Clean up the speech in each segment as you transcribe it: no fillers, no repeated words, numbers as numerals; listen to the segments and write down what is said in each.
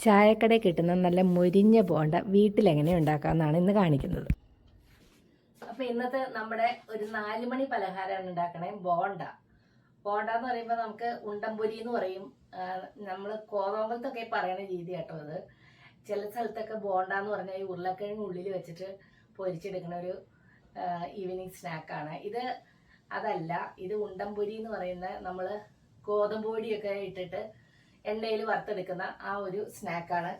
ചായക്കടയിൽ കിട്ടുന്ന നല്ല മൊരിഞ്ഞ ബോണ്ട വീട്ടിലെങ്ങനെ ഉണ്ടാക്കാമെന്നാണ് ഇന്ന് കാണിക്കുന്നത്. അപ്പോൾ ഇന്നത്തെ നമ്മുടെ ഒരു 4 മണി പലഹാരമാണ് ഉണ്ടാക്കണേ. ബോണ്ട എന്ന് പറയുമ്പോൾ നമുക്ക് ഉണ്ടംപൊരി എന്ന് പറയും. നമ്മൾ കോതമ്പത്തൊക്കെ പറയണ രീതി കേട്ടോ. അത് ചില സ്ഥലത്തൊക്കെ ബോണ്ട എന്ന് പറഞ്ഞാൽ ഈ ഉരുളക്കിഴങ്ങ് ഉള്ളിൽ വെച്ചിട്ട് പൊരിച്ചെടുക്കുന്ന ഒരു ഈവനിങ് സ്നാക്കാണ് ഇത്. അതല്ല, ഇത് ഉണ്ടംപൊരി എന്ന് പറയുന്ന നമ്മൾ ഗോതമ്പ് പൊടിയൊക്കെ ഇട്ടിട്ട് എണ്ണയിൽ വറുത്തെടുക്കുന്ന ആ ഒരു സ്നാക്കാണ്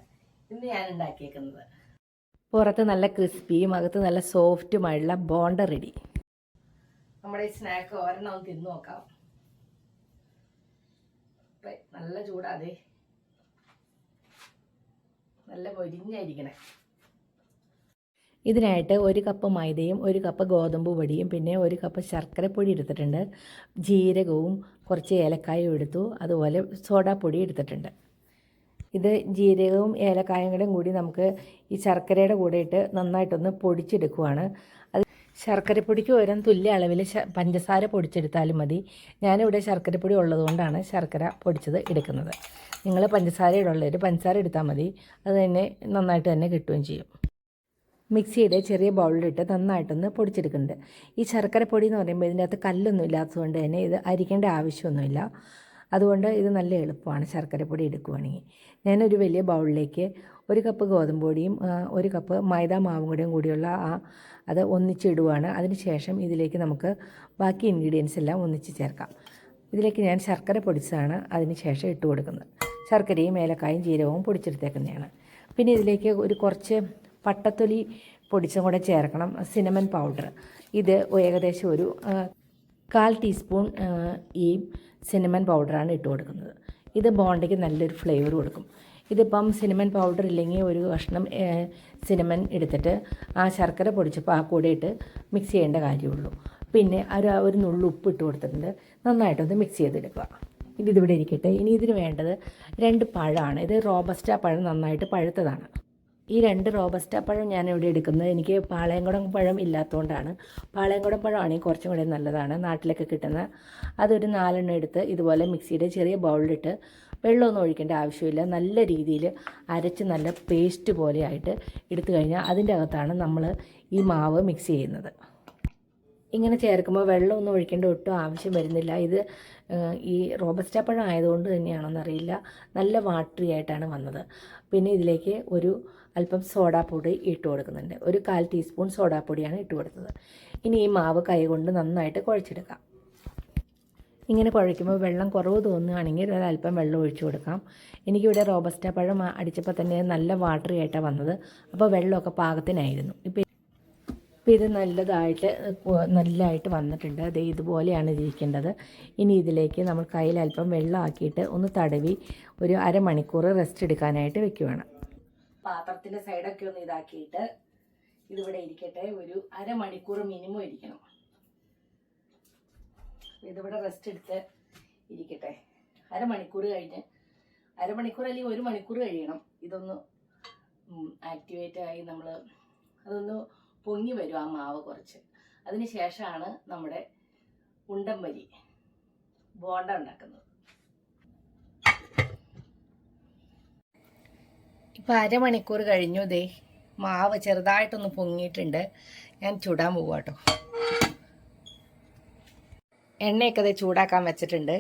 ഇന്ന് ഞാൻ ഉണ്ടാക്കിയേക്കുന്നത്. പുറത്ത് നല്ല ക്രിസ്പിയും അകത്ത് നല്ല സോഫ്റ്റുമായുള്ള ബോണ്ട റെഡി. നമ്മുടെ ഈ സ്നാക്ക് ഒരെണ്ണം തിന്നു നോക്കാം. നല്ല ചൂടാതെ, നല്ല പൊരിഞ്ഞായിരിക്കണേ. ഇതിനായിട്ട് 1 കപ്പ് മൈദയും 1 കപ്പ് ഗോതമ്പ് പൊടിയും പിന്നെ 1 കപ്പ് ശർക്കരപ്പൊടി എടുത്തിട്ടുണ്ട്. ജീരകവും കുറച്ച് ഏലക്കായും എടുത്തു. അതുപോലെ സോഡാപ്പൊടി എടുത്തിട്ടുണ്ട്. ഇത് ജീരകവും ഏലക്കായും കൂടി നമുക്ക് ഈ ശർക്കരയുടെ കൂടെ ഇട്ട് നന്നായിട്ടൊന്ന് പൊടിച്ചെടുക്കുവാണ്. അത് ശർക്കരപ്പൊടിക്ക് പകരം തുല്യ അളവിൽ പഞ്ചസാര പൊടിച്ചെടുത്താലും മതി. ഞാനിവിടെ ശർക്കരപ്പൊടി ഉള്ളതുകൊണ്ടാണ് ശർക്കര പൊടിച്ചത് എടുക്കുന്നത്. നിങ്ങൾ പഞ്ചസാര ഉള്ളവർ പഞ്ചസാര എടുത്താൽ മതി. അത് തന്നെ നന്നായിട്ട് തന്നെ കിട്ടുകയും ചെയ്യും. മിക്സിയുടെ ചെറിയ ബൗളിലിട്ട് നന്നായിട്ടൊന്ന് പൊടിച്ചെടുക്കുന്നുണ്ട്. ഈ ശർക്കരപ്പൊടി എന്ന് പറയുമ്പോൾ ഇതിൻ്റെ അകത്ത് കല്ലൊന്നും ഇല്ലാത്തതുകൊണ്ട് തന്നെ ഇത് അരിക്കേണ്ട ആവശ്യമൊന്നുമില്ല. അതുകൊണ്ട് ഇത് നല്ല എളുപ്പമാണ് ശർക്കരപ്പൊടി എടുക്കുകയാണെങ്കിൽ. ഞാനൊരു വലിയ ബൗളിലേക്ക് 1 കപ്പ് ഗോതമ്പ് പൊടിയും 1 കപ്പ് മൈദ മാവും കൂടിയുള്ള അത് ഒന്നിച്ചിടുകയാണ്. അതിനുശേഷം ഇതിലേക്ക് നമുക്ക് ബാക്കി ഇൻഗ്രീഡിയൻസ് എല്ലാം ഒന്നിച്ച് ചേർക്കാം. ഇതിലേക്ക് ഞാൻ ശർക്കര പൊടിച്ചതാണ് അതിന് ശേഷം ഇട്ട് കൊടുക്കുന്നത്. ശർക്കരയും ഏലക്കായും ജീരകവും പൊടിച്ചെടുത്തേക്കുന്നതാണ്. പിന്നെ ഇതിലേക്ക് കുറച്ച് പട്ടത്തൊലി പൊടിച്ചും കൂടെ ചേർക്കണം. സിനമൺ പൗഡർ, ഇത് ഏകദേശം ഒരു 1/4 ടീസ്പൂൺ ഈ സിനമൺ പൗഡറാണ് ഇട്ട് കൊടുക്കുന്നത്. ഇത് ബോണ്ടയ്ക്ക് നല്ലൊരു ഫ്ലേവർ കൊടുക്കും. ഇതിപ്പം സിനമൺ പൗഡർ ഇല്ലെങ്കിൽ ഒരു കഷ്ണം സിനമൺ എടുത്തിട്ട് ആ ശർക്കര പൊടിച്ചപ്പോൾ ആ കൂടെ ഇട്ട് മിക്സ് ചെയ്യേണ്ട കാര്യമുള്ളൂ. പിന്നെ ഒരു നുള്ളു ഉപ്പ് ഇട്ട് കൊടുത്തിട്ടുണ്ട്. നന്നായിട്ടൊന്ന് മിക്സ് ചെയ്തെടുക്കുക. ഇതിവിടെ ഇരിക്കട്ടെ. ഇനി ഇതിന് വേണ്ടത് 2 പഴമാണ്. ഇത് റോബസ്റ്റ പഴം നന്നായിട്ട് പഴുത്തതാണ്. ഈ 2 റോബസ്റ്റ പഴം ഞാനിവിടെ എടുക്കുന്നത് എനിക്ക് പാളയംകുടം പഴം ഇല്ലാത്തതുകൊണ്ടാണ്. പാളയംകുടം പഴമാണെങ്കിൽ കുറച്ചും കൂടെ നല്ലതാണ്, നാട്ടിലൊക്കെ കിട്ടുന്ന. അതൊരു 4 എണ്ണം എടുത്ത് ഇതുപോലെ മിക്സിയുടെ ചെറിയ ബൗളിലിട്ട് വെള്ളമൊന്നും ഒഴിക്കേണ്ട ആവശ്യമില്ല. നല്ല രീതിയിൽ അരച്ച് നല്ല പേസ്റ്റ് പോലെ ആയിട്ട് എടുത്തു കഴിഞ്ഞാൽ അതിൻ്റെ അകത്താണ് നമ്മൾ ഈ മാവ് മിക്സ് ചെയ്യുന്നത്. ഇങ്ങനെ ചേർക്കുമ്പോൾ വെള്ളമൊന്നും ഒഴിക്കേണ്ട ഒട്ടും ആവശ്യം വരുന്നില്ല. ഇത് ഈ റോബസ്റ്റ പഴം ആയതുകൊണ്ട് തന്നെയാണെന്നറിയില്ല, നല്ല വാട്ടറി ആയിട്ടാണ് വന്നത്. പിന്നെ ഇതിലേക്ക് അല്പം സോഡാപ്പൊടി ഇട്ട് കൊടുക്കുന്നുണ്ട്. 1/4 ടീസ്പൂൺ സോഡാപ്പൊടിയാണ് ഇട്ട് കൊടുത്തത്. ഇനി ഈ മാവ് കൈകൊണ്ട് നന്നായിട്ട് കുഴച്ചെടുക്കാം. ഇങ്ങനെ കുഴയ്ക്കുമ്പോൾ വെള്ളം കുറവ് തോന്നുകയാണെങ്കിൽ ഒരല്പം വെള്ളം ഒഴിച്ചു കൊടുക്കാം. എനിക്കിവിടെ റോബസ്റ്റ പഴം അടിച്ചപ്പോൾ തന്നെ നല്ല വാട്ടറി ആയിട്ടാണ് വന്നത്. അപ്പോൾ വെള്ളമൊക്കെ പാകത്തിനായിരുന്നു. ഇപ്പോൾ ഇത് നല്ലതായിട്ട് വന്നിട്ടുണ്ട്. അത് ഇതുപോലെയാണ് ഇരിക്കേണ്ടത്. ഇനി ഇതിലേക്ക് നമ്മൾ കയ്യിൽ അല്പം വെള്ളമാക്കിയിട്ട് ഒന്ന് തടവി ഒരു അരമണിക്കൂർ റെസ്റ്റ് എടുക്കാനായിട്ട് വെക്കുകയാണ്. പാത്രത്തിൻ്റെ സൈഡൊക്കെ ഒന്ന് ഇതാക്കിയിട്ട് ഇതിവിടെ ഇരിക്കട്ടെ. ഒരു അരമണിക്കൂർ മിനിമം ഇരിക്കണം. ഇതിവിടെ റെസ്റ്റ് എടുത്ത് ഇരിക്കട്ടെ. അരമണിക്കൂർ അല്ലെങ്കിൽ 1 മണിക്കൂർ കഴിയണം. ഇതൊന്ന് ആക്ടിവേറ്റ് ആയി അതൊന്ന് പൊങ്ങി വരും ആ മാവ് കുറച്ച്. അതിന് ശേഷമാണ് നമ്മുടെ ഉണ്ടംപൊരി ബോണ്ട ഉണ്ടാക്കുന്നത്. ഇപ്പോൾ അരമണിക്കൂർ കഴിഞ്ഞു. ദേ മാവ് ചെറുതായിട്ടൊന്ന് പൊങ്ങിയിട്ടുണ്ട്. ഞാൻ ചൂടാൻ പോവാം കേട്ടോ. എണ്ണയൊക്കെ അത് ചൂടാക്കാൻ വെച്ചിട്ടുണ്ട്.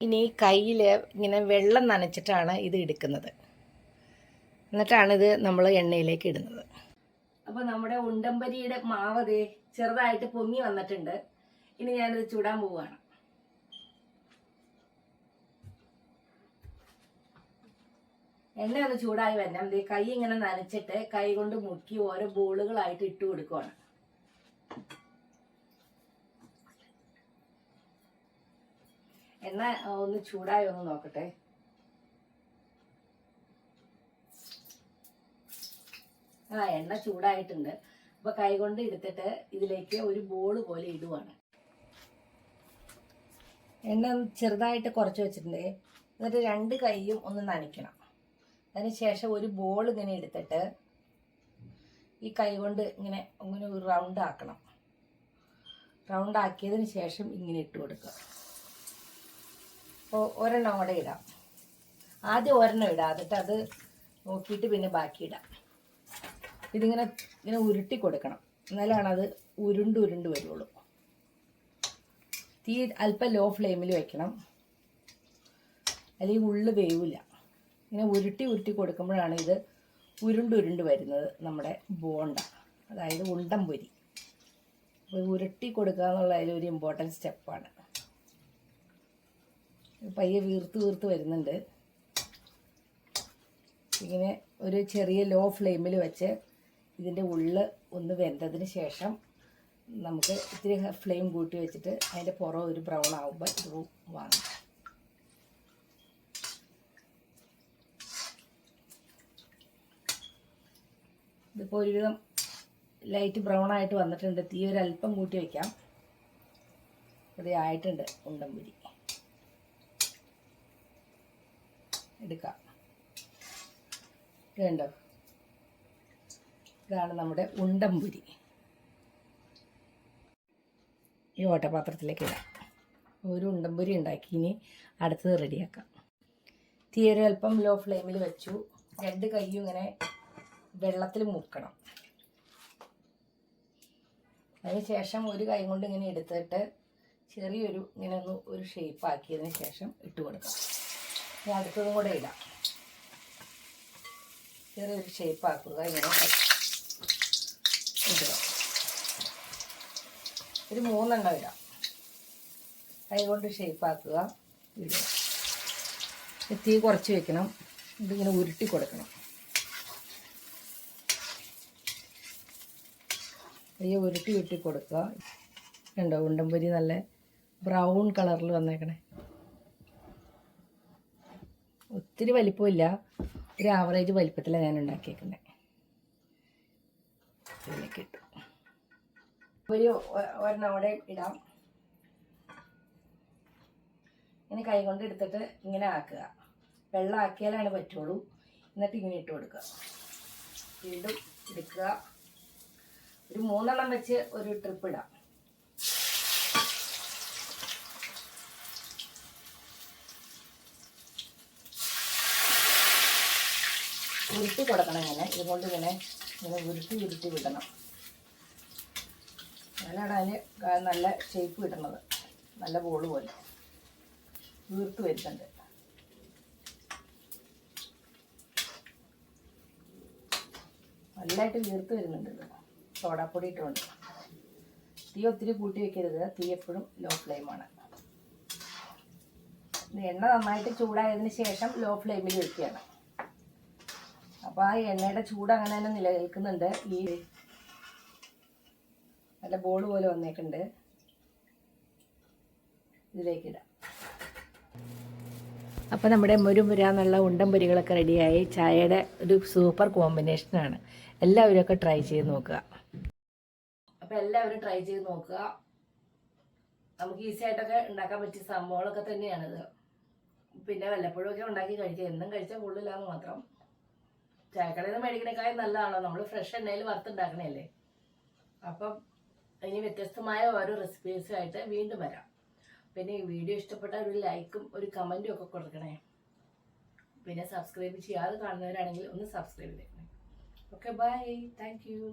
ഇനി കയ്യിൽ ഇങ്ങനെ വെള്ളം നനച്ചിട്ടാണ് ഇത് എടുക്കുന്നത്. എന്നിട്ടാണിത് നമ്മൾ എണ്ണയിലേക്ക് ഇടുന്നത്. അപ്പോൾ നമ്മുടെ ഉണ്ടംപൊരിയുടെ മാവ് ദേ ചെറുതായിട്ട് പൊങ്ങി വന്നിട്ടുണ്ട്. ഇനി ഞാനിത് ചൂടാൻ പോവുകയാണ്. എണ്ണ ഒന്ന് ചൂടായി വരണം. ദേ കൈ ഇങ്ങനെ നനച്ചിട്ട് കൈ കൊണ്ട് മുക്കി ഓരോ ബോളുകളായിട്ട് ഇട്ട് കൊടുക്കുവാണ്. എണ്ണ ഒന്ന് ചൂടായി ഒന്ന് നോക്കട്ടെ. എണ്ണ ചൂടായിട്ടുണ്ട്. അപ്പോൾ കൈ കൊണ്ട് എടുത്തിട്ട് ഇതിലേക്ക് ഒരു ബോൾ പോലെ ഇടുവാണ്. എണ്ണ ചെറുതായിട്ട് കുറച്ച് വെച്ചിട്ടുണ്ട്. എന്നിട്ട് 2 കൈയും ഒന്ന് നനയ്ക്കണം. അതിനുശേഷം ഒരു ബോൾ ഇങ്ങനെ എടുത്തിട്ട് ഈ കൈ കൊണ്ട് ഇങ്ങനെ ഒരു റൗണ്ട് ആക്കണം. റൗണ്ട് ആക്കിയതിന് ശേഷം ഇങ്ങനെ ഇട്ട് കൊടുക്കുക. അപ്പോൾ ഒരെണ്ണം കൂടെ ഇടാം. ആദ്യം ഒരെണ്ണം ഇടാം, എന്നിട്ട് അത് നോക്കിയിട്ട് പിന്നെ ബാക്കി ഇടാം. ഇതിങ്ങനെ ഇങ്ങനെ ഉരുട്ടി കൊടുക്കണം, എന്നാലാണ് അത് ഉരുണ്ട് വരുള്ളൂ. തീ അല്പം ലോ ഫ്ലെയിമിൽ വെക്കണം, അല്ലെങ്കിൽ ഉള്ളു വേവില്ല. ഇങ്ങനെ ഉരുട്ടി കൊടുക്കുമ്പോഴാണ് ഇത് ഉരുണ്ട് വരുന്നത് നമ്മുടെ ബോണ്ട, അതായത് ഉണ്ടം പൊരി. അപ്പോൾ ഉരുട്ടി കൊടുക്കുക എന്നുള്ള അതിലൊരു ഇമ്പോർട്ടൻറ്റ് സ്റ്റെപ്പാണ്. പയ്യെ വീർത്ത് വരുന്നുണ്ട്. ഇങ്ങനെ ഒരു ചെറിയ ലോ ഫ്ലെയിമിൽ വെച്ച് ഇതിൻ്റെ ഉള്ളിൽ ഒന്ന് വെന്തതിന് ശേഷം നമുക്ക് ഇത്തിരി ഫ്ലെയിം കൂട്ടി വെച്ചിട്ട് അതിൻ്റെ പുറം ഒരു ബ്രൗൺ ആകുമ്പോൾ ഇത് വാങ്ങാം. ഇതിപ്പോൾ ഒരുവിധം ലൈറ്റ് ബ്രൗൺ ആയിട്ട് വന്നിട്ടുണ്ട്. തീ ഒരു അല്പം കൂട്ടി വയ്ക്കാം. ഇത് ആയിട്ടുണ്ട് ഉണ്ടംപൊരി. എടുക്കാം. ഇതുണ്ടോ, ഇതാണ് നമ്മുടെ ഉണ്ടംപൊരി. ഈ ഓട്ടപാത്രത്തിലേക്ക് ഇടാം. ഒരു ഉണ്ടംപൊരി ഉണ്ടാക്കി. ഇനി അടുത്തത് റെഡിയാക്കാം. തീ ഒരു അല്പം ലോ ഫ്ലെയിമിൽ വെച്ചു. 2 കൈയും ഇങ്ങനെ വെള്ളത്തിൽ മുക്കണം. അതിന് ശേഷം ഒരു കൈ കൊണ്ട് ഇങ്ങനെ എടുത്തിട്ട് ചെറിയൊരു ഇങ്ങനെ ഒരു ഷേപ്പ് ആക്കിയതിന് ശേഷം ഇട്ട് കൊടുക്കാം. ഇനി അടുത്തതും കൂടെ ഇടാം. ചെറിയൊരു ഷേപ്പ് ആക്കുക. ഇങ്ങനെ ഇടുക. ഒരു 3 എണ്ണം ഇടാം. കൈ കൊണ്ട് ഷേപ്പ് ആക്കുക, ഇടുക. തീ കുറച്ച് വെക്കണം. ഇതിങ്ങനെ ഉരുട്ടി കൊടുക്കണം. കയ്യെ ഉരുട്ടി കൊടുക്കുക. കണ്ടോ, ഉണ്ടംപൊരി നല്ല ബ്രൗൺ കളറിൽ വന്നേക്കണേ. ഒത്തിരി വലിപ്പമില്ല, ഒരു ആവറേജ് വലിപ്പത്തിലാണ് ഞാൻ ഉണ്ടാക്കിയേക്കുന്നത്. ഇതിലേക്ക് ഇട്ടു. ഒരെണ്ണം അവിടെ ഇടാം. ഇങ്ങനെ കൈ കൊണ്ട് എടുത്തിട്ട് ഇങ്ങനെ ആക്കുക. വെള്ളം ആക്കിയാലാണ് പറ്റുള്ളൂ. എന്നിട്ട് ഇങ്ങനെ ഇട്ട് കൊടുക്കുക. വീണ്ടും എടുക്കുക. ഒരു 3 എണ്ണം വെച്ച് ഒരു ട്രിപ്പ് ഇടാം. ഉരുട്ടി കൊടുക്കണം. ഇതുകൊണ്ട് ഇങ്ങനെ ഉരുട്ടി വിടണം. അതിനാണ് അതിന് നല്ല ഷേപ്പ് കിട്ടുന്നത്. നല്ല ബോള് പോലെ വീർത്ത് വരുന്നുണ്ട്. നല്ലതായിട്ട് വീർത്ത് വരുന്നുണ്ട്. ഇത് സോഡാപ്പൊടി ഇട്ടുകൊണ്ട്. തീ ഒത്തിരി കൂട്ടി വെക്കരുത്. തീ എപ്പോഴും ലോ ഫ്ലെയിമാണ്. എണ്ണ നന്നായിട്ട് ചൂടായതിന് ശേഷം ലോ ഫ്ലെയിമിൽ വെക്കുകയാണ്. അപ്പോൾ ആ എണ്ണയുടെ ചൂട് അങ്ങനെ തന്നെ നിലനിൽക്കുന്നുണ്ട്. ഈ നല്ല ബോൾ പോലെ വന്നേക്കുന്നുണ്ട്. ഇതിലേക്കിടാം. അപ്പോൾ നമ്മുടെ മുരുമുരാന്നുള്ള ഉണ്ടംപൊരികളൊക്കെ റെഡിയായി. ചായയുടെ ഒരു സൂപ്പർ കോമ്പിനേഷനാണ്. എല്ലാവരും ഒക്കെ ട്രൈ ചെയ്ത് നോക്കുക. അപ്പോൾ എല്ലാവരും ട്രൈ ചെയ്ത് നോക്കുക. നമുക്ക് ഈസി ആയിട്ടൊക്കെ ഉണ്ടാക്കാൻ പറ്റിയ സംഭവങ്ങളൊക്കെ തന്നെയാണിത്. പിന്നെ വല്ലപ്പോഴും ഒക്കെ ഉണ്ടാക്കി കഴിക്കുക. എന്നും കഴിച്ചാൽ കൊള്ളില്ലാന്ന് മാത്രം. ചായക്കടയിൽ നിന്ന് മേടിക്കണേക്കാളും നല്ലതാണല്ലോ. നമ്മൾ ഫ്രഷ് എണ്ണയിൽ വറുത്തുണ്ടാക്കണല്ലേ. അപ്പം ഇനി വ്യത്യസ്തമായ ഓരോ റെസിപ്പീസുമായിട്ട് വീണ്ടും വരാം. പിന്നെ ഈ വീഡിയോ ഇഷ്ടപ്പെട്ട ഒരു ലൈക്കും ഒരു കമൻറ്റും ഒക്കെ കൊടുക്കണേ. പിന്നെ സബ്സ്ക്രൈബ് ചെയ്യാതെ കാണുന്നവരാണെങ്കിൽ ഒന്ന് സബ്സ്ക്രൈബ് ചെയ്തേക്കണേ. Okay, bye. Thank U.